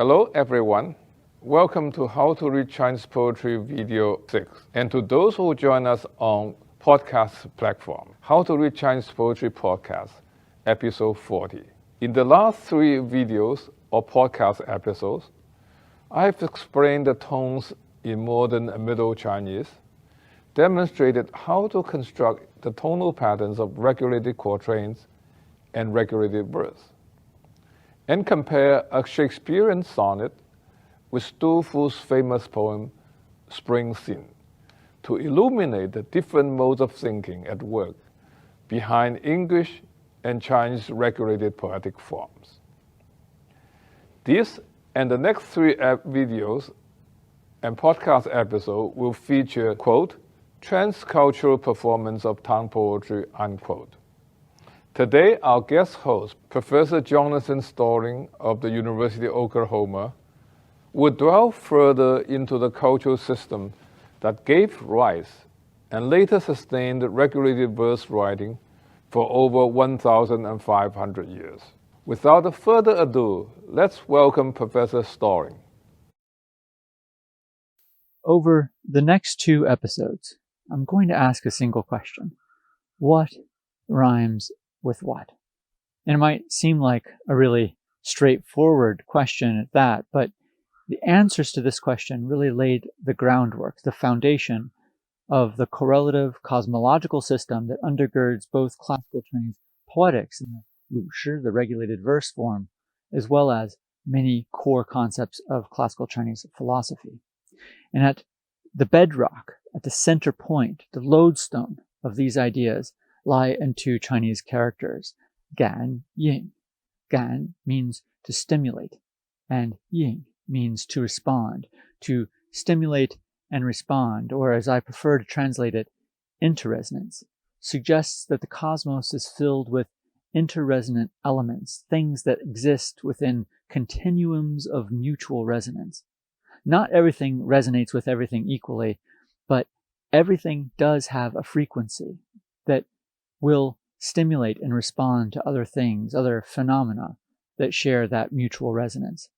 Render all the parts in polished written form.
Hello everyone. Welcome to How to Read Chinese Poetry Video 6. And to those who join us on podcast platform, How to Read Chinese Poetry Podcast, episode 40. In the last 3 videos or podcast episodes, I've explained the tones in modern and Middle Chinese, demonstrated how to construct the tonal patterns of regulated quatrains and regulated verse, and compare a Shakespearean sonnet with Du Fu's famous poem, Spring Scene, to illuminate the different modes of thinking at work behind English and Chinese regulated poetic forms. This and the next 3 videos and podcast episode will feature, quote, transcultural performance of Tang poetry, unquote. Today, our guest host, Professor Jonathan Storing of the University of Oklahoma, will delve further into the cultural system that gave rise and later sustained regulated verse writing for over 1,500 years. Without further ado, let's welcome Professor Storing. Over the next 2 episodes, I'm going to ask a single question. What rhymes with what? And it might seem like a really straightforward question at that, but the answers to this question really laid the groundwork, the foundation of the correlative cosmological system that undergirds both classical Chinese poetics and the Lu Shi, the regulated verse form, as well as many core concepts of classical Chinese philosophy. And at the bedrock, at the center point, the lodestone of these ideas lie in 2 Chinese characters, gan, yin. Gan means to stimulate, and yin means to respond, to stimulate and respond, or as I prefer to translate it, interresonance, suggests that the cosmos is filled with interresonant elements, things that exist within continuums of mutual resonance. Not everything resonates with everything equally, but everything does have a frequency that will stimulate and respond to other things, other phenomena that share that mutual resonance.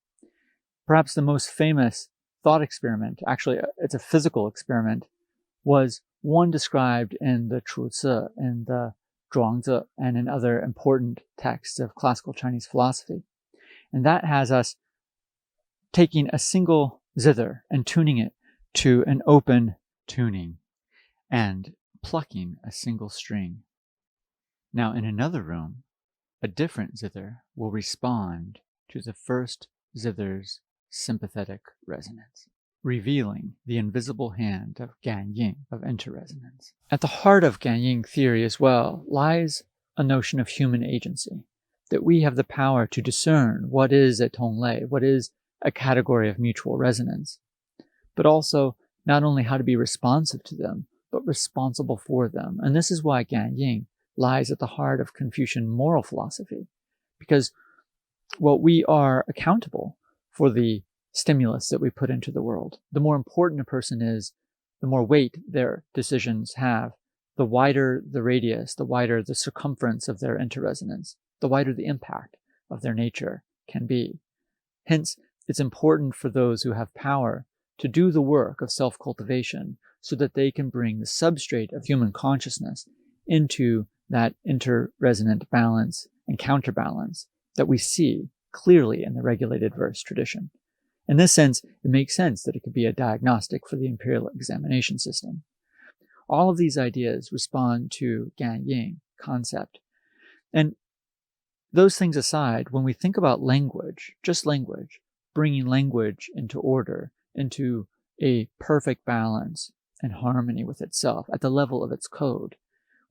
Perhaps the most famous thought experiment, actually it's a physical experiment, was one described in the Chuzi, in the Zhuangzi, and in other important texts of classical Chinese philosophy. And that has us taking a single zither and tuning it to an open tuning and plucking a single string. Now in another room, a different zither will respond to the first zither's sympathetic resonance, revealing the invisible hand of Gan-ying, of interresonance. At the heart of Gan-ying theory as well lies a notion of human agency, that we have the power to discern what is a tonal, what is a category of mutual resonance, but also not only how to be responsive to them, but responsible for them. And this is why Gan-ying lies at the heart of Confucian moral philosophy, because we are accountable for the stimulus that we put into the world. The more important a person is, the more weight their decisions have, the wider the radius, the wider the circumference of their interresonance, the wider the impact of their nature can be. Hence, it's important for those who have power to do the work of self-cultivation so that they can bring the substrate of human consciousness into that interresonant balance and counterbalance that we see clearly in the regulated verse tradition. In this sense, it makes sense that it could be a diagnostic for the imperial examination system. All of these ideas respond to Gan-ying concept. And those things aside, when we think about language, just language, bringing language into order, into a perfect balance and harmony with itself at the level of its code,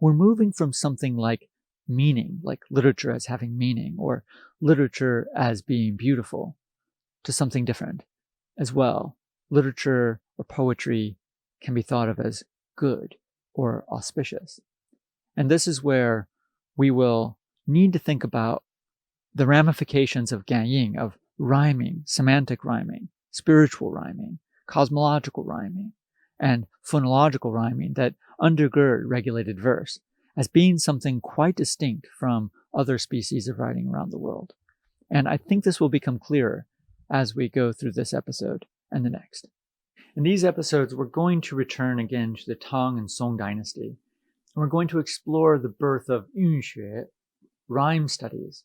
we're moving from something like meaning, like literature as having meaning, or literature as being beautiful, to something different as well. Literature or poetry can be thought of as good or auspicious. And this is where we will need to think about the ramifications of Gan-ying, of rhyming, semantic rhyming, spiritual rhyming, cosmological rhyming, and phonological rhyming that undergird regulated verse as being something quite distinct from other species of writing around the world. And I think this will become clearer as we go through this episode and the next. In these episodes, we're going to return again to the Tang and Song dynasty. And we're going to explore the birth of Yunxue, rhyme studies.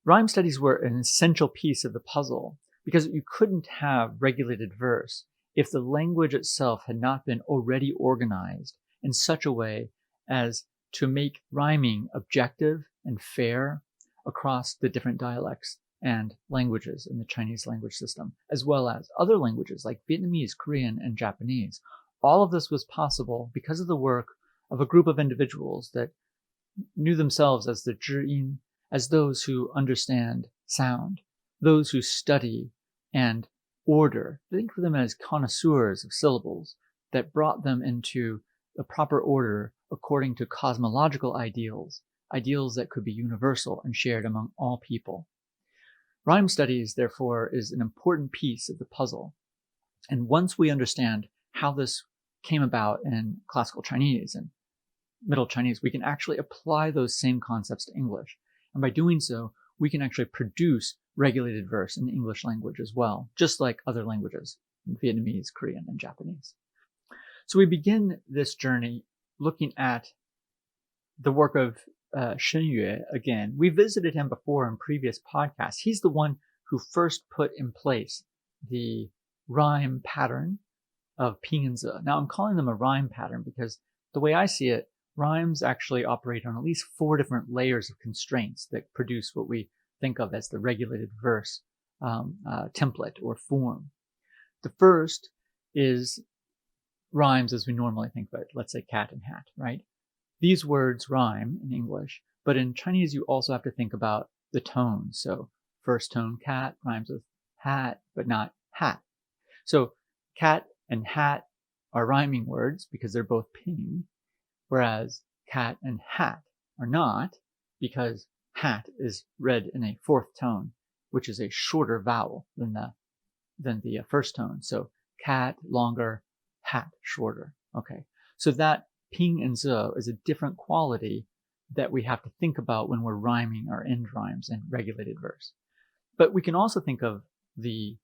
Rhyme studies were an essential piece of the puzzle because you couldn't have regulated verse if the language itself had not been already organized in such a way as to make rhyming objective and fair across the different dialects and languages in the Chinese language system, as well as other languages like Vietnamese, Korean, and Japanese. All of this was possible because of the work of a group of individuals that knew themselves as the Zhiyin, as those who understand sound, those who study and order. Think of them as connoisseurs of syllables that brought them into the proper order according to cosmological ideals, ideals that could be universal and shared among all people. Rhyme studies, therefore, is an important piece of the puzzle. And once we understand how this came about in classical Chinese and Middle Chinese, we can actually apply those same concepts to English. And by doing so, we can actually produce regulated verse in the English language as well, just like other languages, Vietnamese, Korean, and Japanese. So we begin this journey looking at the work of Shen again. We visited him before in previous podcasts. He's the one who first put in place the rhyme pattern of ping and zi. Now I'm calling them a rhyme pattern because the way I see it, rhymes actually operate on at least 4 different layers of constraints that produce what we think of as the regulated verse template or form. The first is rhymes as we normally think of it. Let's say cat and hat, right? These words rhyme in English, but in Chinese, you also have to think about the tone. So first tone cat rhymes with hat, but not hat. So cat and hat are rhyming words because they're both ping, whereas cat and hat are not because hat is read in a 4th tone, which is a shorter vowel than the first tone. So cat longer, hat shorter. Okay, so that ping and zi is a different quality that we have to think about when we're rhyming our end rhymes in regulated verse. But we can also think of the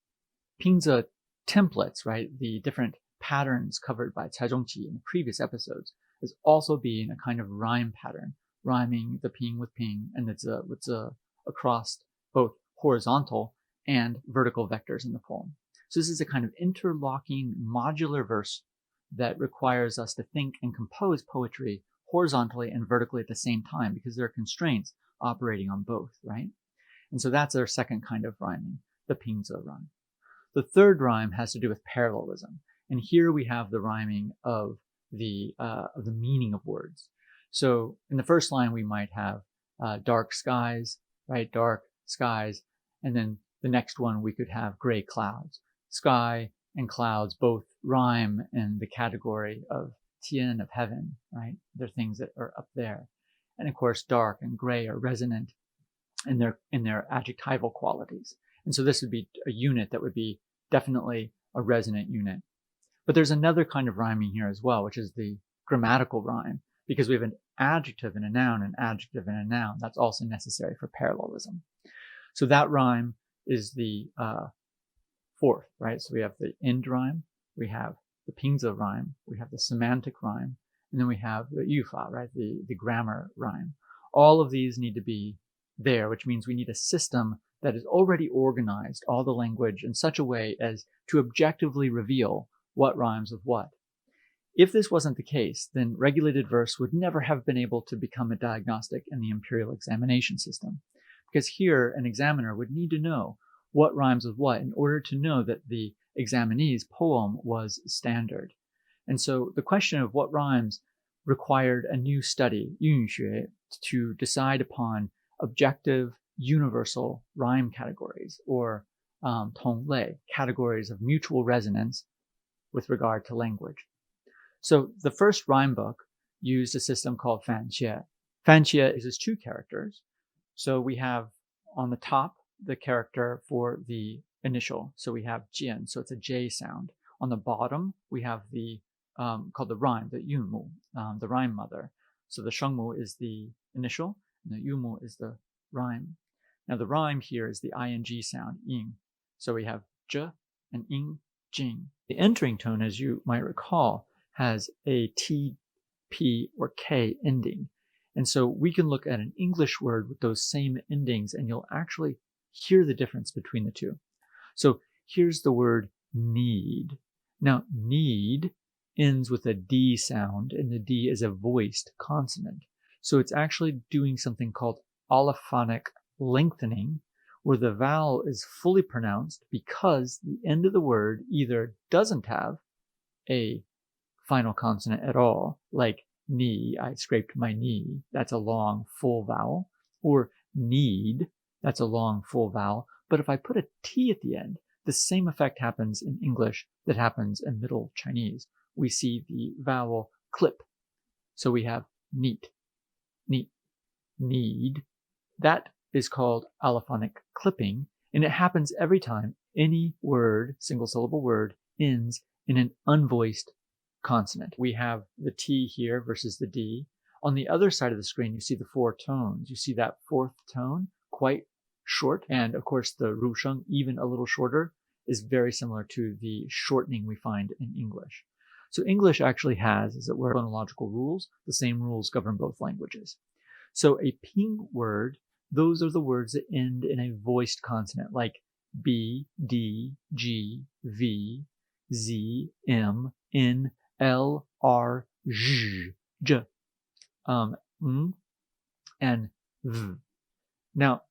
ping zi templates, right? The different patterns covered by Zong-qi in the previous episodes as also being a kind of rhyme pattern, rhyming the ping with ping and the zi with zi across both horizontal and vertical vectors in the poem. So this is a kind of interlocking modular verse that requires us to think and compose poetry horizontally and vertically at the same time because there are constraints operating on both, right? And so that's our second kind of rhyming, the ping zi rhyme. The third rhyme has to do with parallelism. And here we have the rhyming of the meaning of words. So in the first line, we might have dark skies, right? Dark skies. And then the next one, we could have gray clouds. Sky and clouds both rhyme in the category of tian, of heaven, right? They're things that are up there. And of course, dark and gray are resonant in their adjectival qualities. And so this would be a unit that would be definitely a resonant unit. But there's another kind of rhyming here as well, which is the grammatical rhyme, because we have an adjective and a noun, an adjective and a noun. That's also necessary for parallelism. So that rhyme is the 4th, right? So we have the end rhyme, we have the ping zi rhyme, we have the semantic rhyme, and then we have the yufa, right? The grammar rhyme. All of these need to be there, which means we need a system that is already organized, all the language in such a way as to objectively reveal what rhymes with what. If this wasn't the case, then regulated verse would never have been able to become a diagnostic in the imperial examination system. Because here, an examiner would need to know what rhymes with what in order to know that the examinee's poem was standard. And so the question of what rhymes required a new study, Yunxue, to decide upon objective, universal rhyme categories, or tonal, categories of mutual resonance with regard to language. So the first rhyme book used a system called fanxie. Fanxie is 2 characters. So we have on the top the character for the initial. So we have jian, so it's a J sound. On the bottom, we have the called the rhyme, the yunmu, the rhyme mother. So the shengmu is the initial, and the yunmu is the rhyme. Now the rhyme here is the ing sound, ing. So we have zh and ing, jing. The entering tone, as you might recall, has a T, P, or K ending. And so we can look at an English word with those same endings, and you'll actually hear the difference between the two. So here's the word need. Now, need ends with a D sound, and the D is a voiced consonant. So it's actually doing something called allophonic lengthening, where the vowel is fully pronounced because the end of the word either doesn't have a final consonant at all, like knee, I scraped my knee, that's a long full vowel, or need, that's a long full vowel. But if I put a T at the end, the same effect happens in English that happens in Middle Chinese. We see the vowel clip. So we have neat, neat, need. That is called allophonic clipping, and it happens every time any word, single syllable word, ends in an unvoiced consonant. We have the T here versus the D. On the other side of the screen, you see the four tones. You see that fourth tone, quite short, and of course the rusheng, even a little shorter, is very similar to the shortening we find in English. So English actually has, as it were, phonological rules. The same rules govern both languages. So a ping word, those are the words that end in a voiced consonant, like B, D, G, V, Z, M, N, L, R, J, J, and V. Now,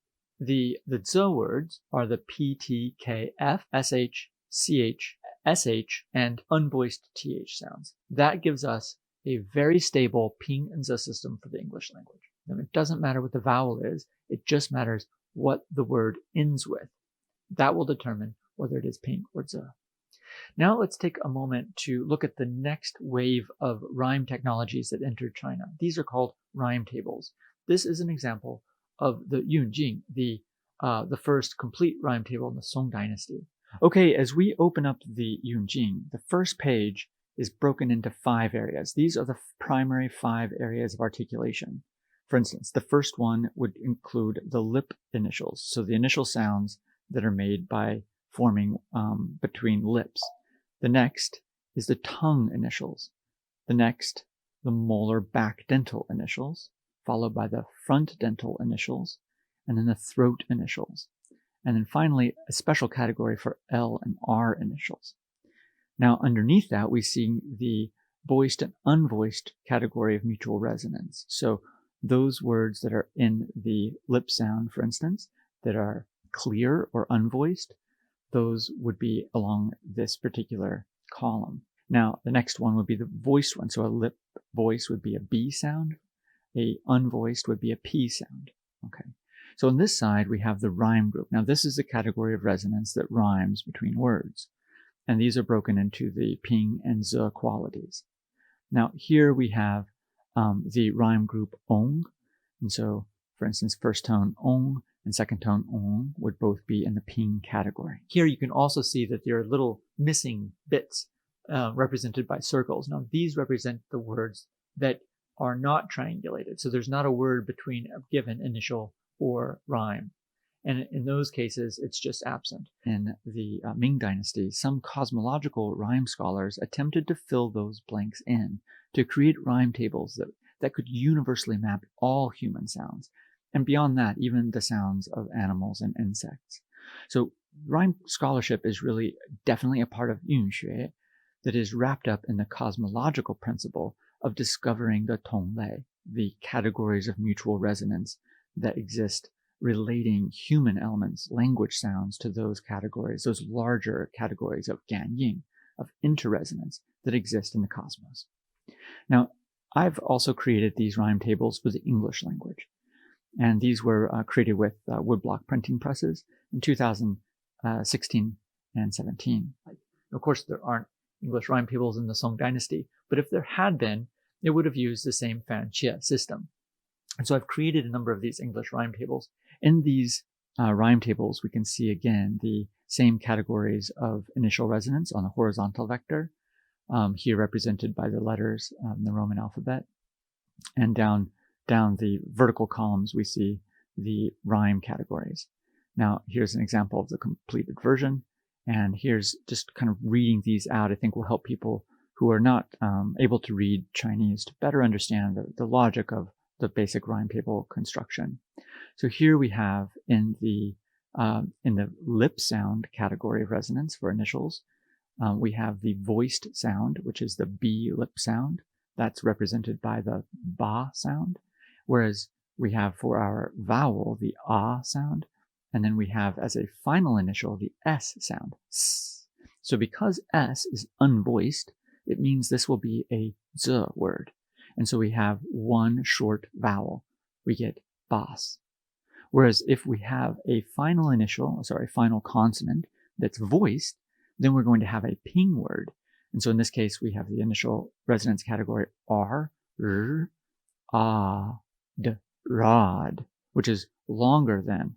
the Z words are the P, T, K, F, SH, CH, SH, and unvoiced TH sounds. That gives us a very stable ping and Z system for the English language. And it doesn't matter what the vowel is, it just matters what the word ends with. That will determine whether it is ping or Z. Now let's take a moment to look at the next wave of rhyme technologies that entered China. These are called rhyme tables. This is an example of the Yunjing, the first complete rhyme table in the Song dynasty. Okay, as we open up the Yunjing, the first page is broken into 5 areas. These are the primary 5 areas of articulation. For instance, the first one would include the lip initials, so the initial sounds that are made by forming between lips. The next is the tongue initials. The next, the molar back dental initials, followed by the front dental initials, and then the throat initials. And then finally, a special category for L and R initials. Now, underneath that, we see the voiced and unvoiced category of mutual resonance. So those words that are in the lip sound, for instance, that are clear or unvoiced, those would be along this particular column. Now, the next one would be the voiced one. So a lip voice would be a B sound. A unvoiced would be a P sound. Okay. So on this side, we have the rhyme group. Now, this is a category of resonance that rhymes between words. And these are broken into the ping and Z qualities. Now, here we have the rhyme group ong. And so, for instance, first tone ong and second tone ong would both be in the ping category. Here you can also see that there are little missing bits represented by circles. Now, these represent the words that are not triangulated. So there's not a word between a given initial or rhyme. And in those cases, it's just absent. In the Ming Dynasty, some cosmological rhyme scholars attempted to fill those blanks in to create rhyme tables that could universally map all human sounds. And beyond that, even the sounds of animals and insects. So rhyme scholarship is really definitely a part of Yunxue that is wrapped up in the cosmological principle of discovering the tonal, the categories of mutual resonance that exist relating human elements, language sounds, to those categories, those larger categories of ganying, of interresonance that exist in the cosmos. Now, I've also created these rhyme tables for the English language. And these were created with woodblock printing presses in 2016 and 17. Of course, there aren't English rhyme tables in the Song dynasty, but if there had been, it would have used the same fanqie system. And so I've created a number of these English rhyme tables. In these rhyme tables, we can see again the same categories of initial resonance on the horizontal vector, here represented by the letters in the Roman alphabet. And down the vertical columns, we see the rhyme categories. Now, here's an example of the completed version. And here's just kind of reading these out, I think will help people who are not able to read Chinese to better understand the logic of the basic rhyme table construction. So here we have in the lip sound category of resonance for initials, we have the voiced sound, which is the B lip sound. That's represented by the ba sound. Whereas we have for our vowel, the ah sound. And then we have as a final initial, the S sound. S. So because S is unvoiced, it means this will be a z word. And so we have one short vowel. We get bas. Whereas if we have a final consonant that's voiced, then we're going to have a ping word. And so in this case, we have the initial resonance category R, R, ah, d, rod, which is longer than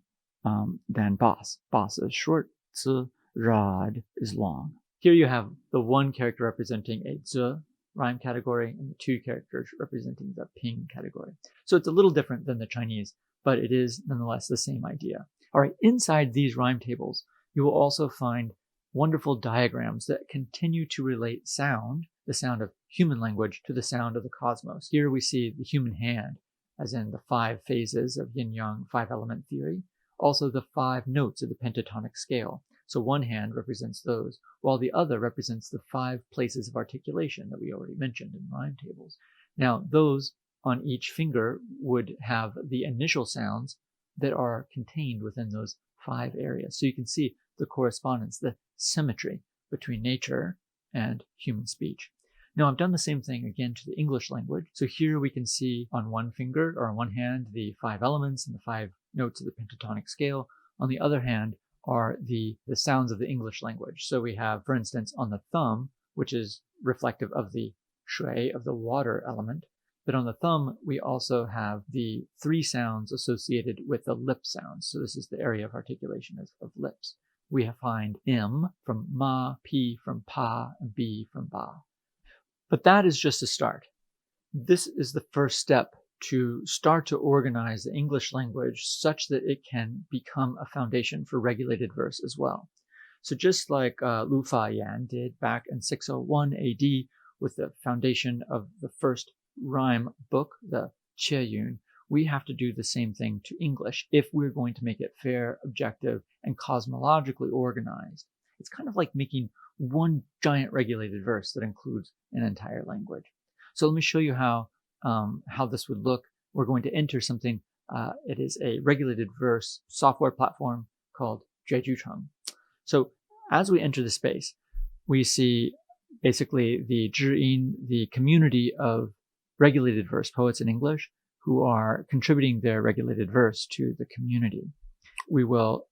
bas. Bas is short, z, rod is long. Here you have the one character representing a z rhyme category and the two characters representing the ping category. So it's a little different than the Chinese, but it is nonetheless the same idea. All right, inside these rhyme tables, you will also find wonderful diagrams that continue to relate sound, the sound of human language, to the sound of the cosmos. Here we see the human hand, as in the 5 phases of yin-yang 5-element theory, also the 5 notes of the pentatonic scale. So one hand represents those, while the other represents the 5 places of articulation that we already mentioned in rhyme tables. Now, those on each finger would have the initial sounds that are contained within those 5 areas. So you can see the correspondence, the symmetry between nature and human speech. Now, I've done the same thing again to the English language. So here we can see on one finger or on one hand the 5 elements and the 5 notes of the pentatonic scale. On the other hand are the sounds of the English language. So we have, for instance, on the thumb, which is reflective of the shui, of the water element. But on the thumb, we also have the 3 sounds associated with the lip sounds. So this is the area of articulation of lips. We find M from ma, P from pa, and B from ba. But that is just a start. This is the first step to start to organize the English language such that it can become a foundation for regulated verse as well. So just like Lu Fayan did back in 601 AD with the foundation of the first rhyme book, the Qie, we have to do the same thing to English if we're going to make it fair, objective, and cosmologically organized. It's kind of like making one giant regulated verse that includes an entire language. So let me show you how this would look. We're going to enter something. It is a regulated verse software platform called Zhuicheng. So as we enter the space, we see basically the Zhiyin, the community of regulated verse poets in English who are contributing their regulated verse to the community. We will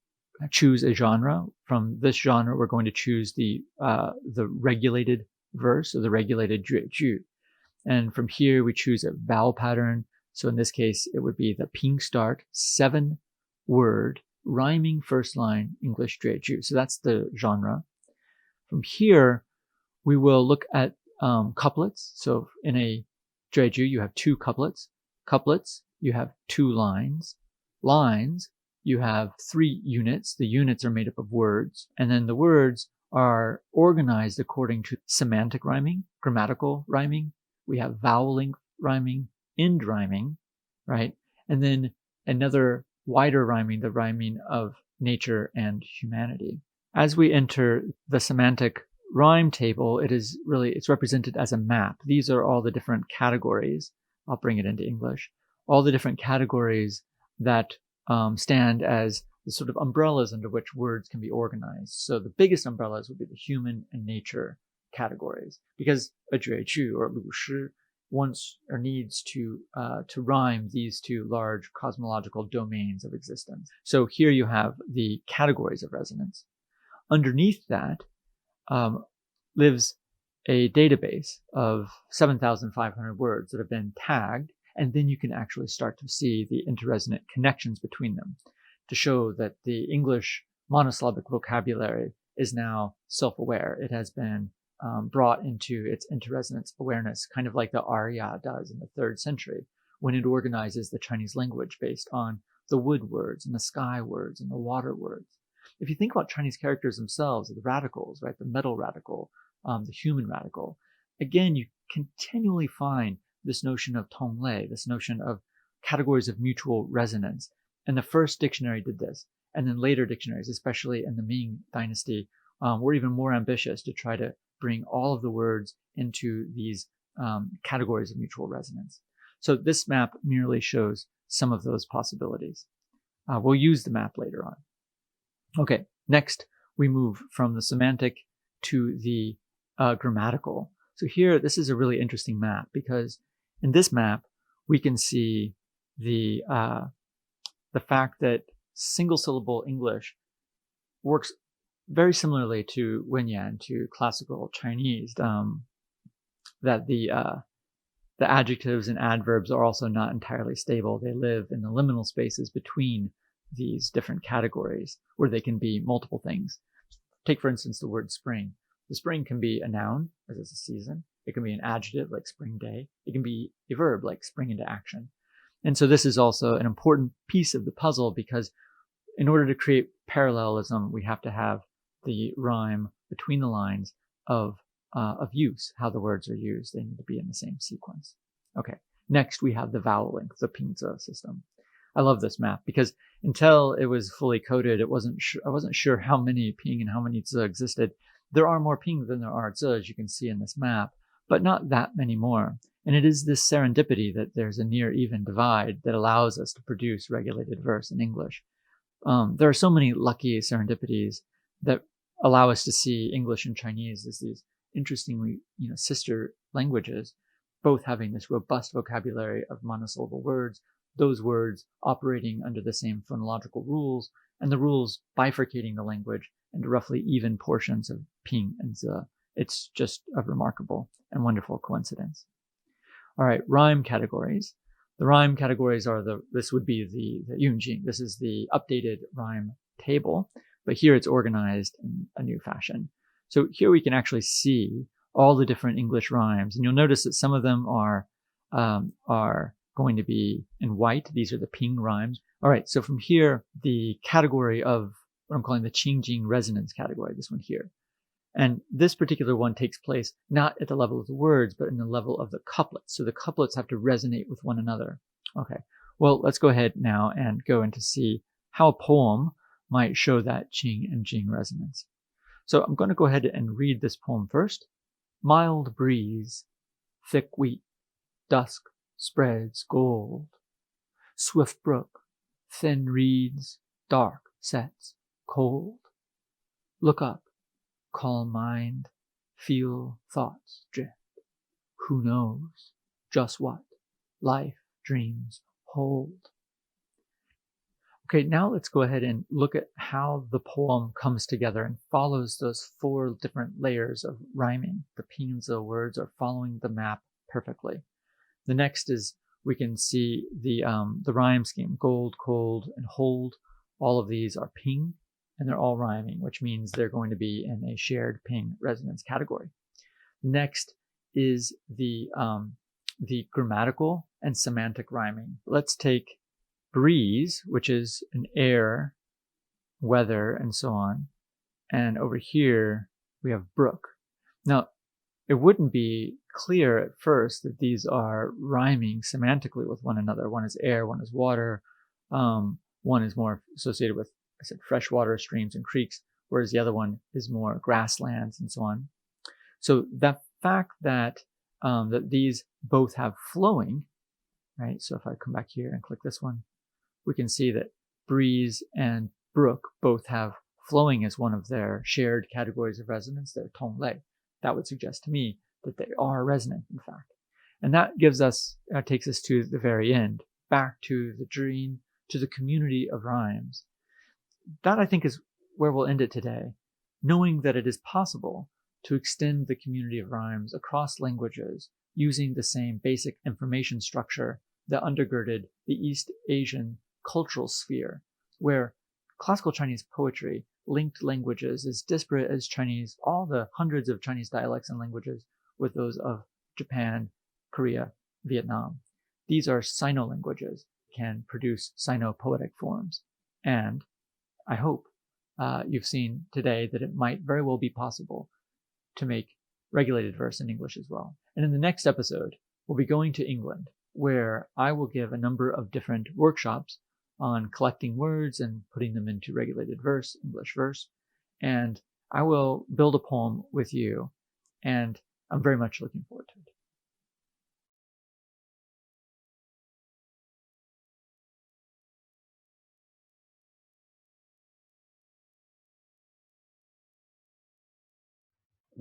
choose a genre. From this genre, we're going to choose the regulated verse, or the regulated juezhu. And from here, we choose a vowel pattern. So in this case, it would be the ping start, 7-word, rhyming first line English juezhu. So that's the genre. From here, we will look at couplets. So in a juezhu, you have 2 couplets. Couplets, you have 2 lines. Lines, you have 3 units. The units are made up of words. And then the words are organized according to semantic rhyming, grammatical rhyming. We have vowel length rhyming, end rhyming, right? And then another wider rhyming, the rhyming of nature and humanity. As we enter the semantic rhyme table, it's represented as a map. These are all the different categories. I'll bring it into English. All the different categories that stand as the sort of umbrellas under which words can be organized. So the biggest umbrellas would be the human and nature categories, because a juezhu or lu shi wants or needs to rhyme these 2 large cosmological domains of existence. So here you have the categories of resonance. Underneath that lives a database of 7,500 words that have been tagged, and then you can actually start to see the interresonant connections between them to show that the English monosyllabic vocabulary is now self-aware. It has been brought into its interresonance awareness, kind of like the Arya does in the 3rd century when it organizes the Chinese language based on the wood words and the sky words and the water words. If you think about Chinese characters themselves, the radicals, right, the metal radical, the human radical, again, you continually find this notion of tonal, this notion of categories of mutual resonance. And the first dictionary did this. And then later dictionaries, especially in the Ming dynasty, were even more ambitious to try to bring all of the words into these categories of mutual resonance. So this map merely shows some of those possibilities. We'll use the map later on. Okay, next we move from the semantic to the grammatical. So here, this is a really interesting map because in this map, we can see the fact that single syllable English works very similarly to Wenyan, to classical Chinese, that the adjectives and adverbs are also not entirely stable. They live in the liminal spaces between these different categories where they can be multiple things. Take, for instance, the word spring. The spring can be a noun, as it's a season. It can be an adjective, like spring day. It can be a verb, like spring into action. And so this is also an important piece of the puzzle because in order to create parallelism, we have to have the rhyme between the lines of use, how the words are used. They need to be in the same sequence. Okay, next we have the voweling, the pinzi system. I love this map because until it was fully coded, I wasn't sure how many ping and how many zi existed. There are more ping than there are zi, as you can see in this map, but not that many more. And it is this serendipity that there's a near even divide that allows us to produce regulated verse in English. There are so many lucky serendipities that allow us to see English and Chinese as these interestingly, sister languages, both having this robust vocabulary of monosyllable words, those words operating under the same phonological rules, and the rules bifurcating the language into roughly even portions of ping and zi. It's just a remarkable and wonderful coincidence. All right, rhyme categories. The rhyme categories are this would be the Yunxue. This is the updated rhyme table, but here it's organized in a new fashion. So here we can actually see all the different English rhymes, and you'll notice that some of them are going to be in white. These are the ping rhymes. All right, so from here, the category of what I'm calling the Qingjing resonance category, this one here. And this particular one takes place not at the level of the words, but in the level of the couplets. So the couplets have to resonate with one another. Okay, well, let's go ahead now and go into see how a poem might show that Qing and Jing resonance. So I'm going to go ahead and read this poem first. Mild breeze, thick wheat, dusk spreads gold. Swift brook, thin reeds, dark sets cold. Look up, calm mind, feel thoughts drift. Who knows just what life dreams hold? Okay, now let's go ahead and look at how the poem comes together and follows those 4 different layers of rhyming. The pinzi words are following the map perfectly. The next is we can see the rhyme scheme, gold, cold, and hold. All of these are ping, and they're all rhyming, which means they're going to be in a shared ping resonance category. Next is the grammatical and semantic rhyming. Let's take breeze, which is an air, weather, and so on. And over here, we have brook. Now, it wouldn't be clear at first that these are rhyming semantically with one another. One is air, one is water. One is more associated with, I said, freshwater streams and creeks, whereas the other one is more grasslands and so on. So the fact that that these both have flowing, right? So if I come back here and click this one, we can see that breeze and brook both have flowing as one of their shared categories of resonance, their tonal. That would suggest to me that they are resonant, in fact. And that gives us, takes us to the very end, back to the Zhiyin, to the community of rhymes. That, I think, is where we'll end it today, knowing that it is possible to extend the community of rhymes across languages using the same basic information structure that undergirded the East Asian cultural sphere, where classical Chinese poetry linked languages as disparate as Chinese, all the hundreds of Chinese dialects and languages, with those of Japan, Korea, Vietnam. These are Sino languages. can produce sino-poetic forms. And I hope you've seen today that it might very well be possible to make regulated verse in English as well. And in the next episode, we'll be going to England, where I will give a number of different workshops on collecting words and putting them into regulated verse, English verse. And I will build a poem with you, and I'm very much looking forward to it.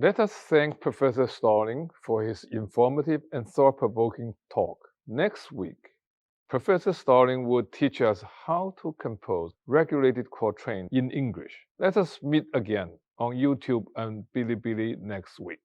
Let us thank Professor Starling for his informative and thought-provoking talk. Next week, Professor Starling will teach us how to compose regulated quatrain in English. Let us meet again on YouTube and Bilibili next week.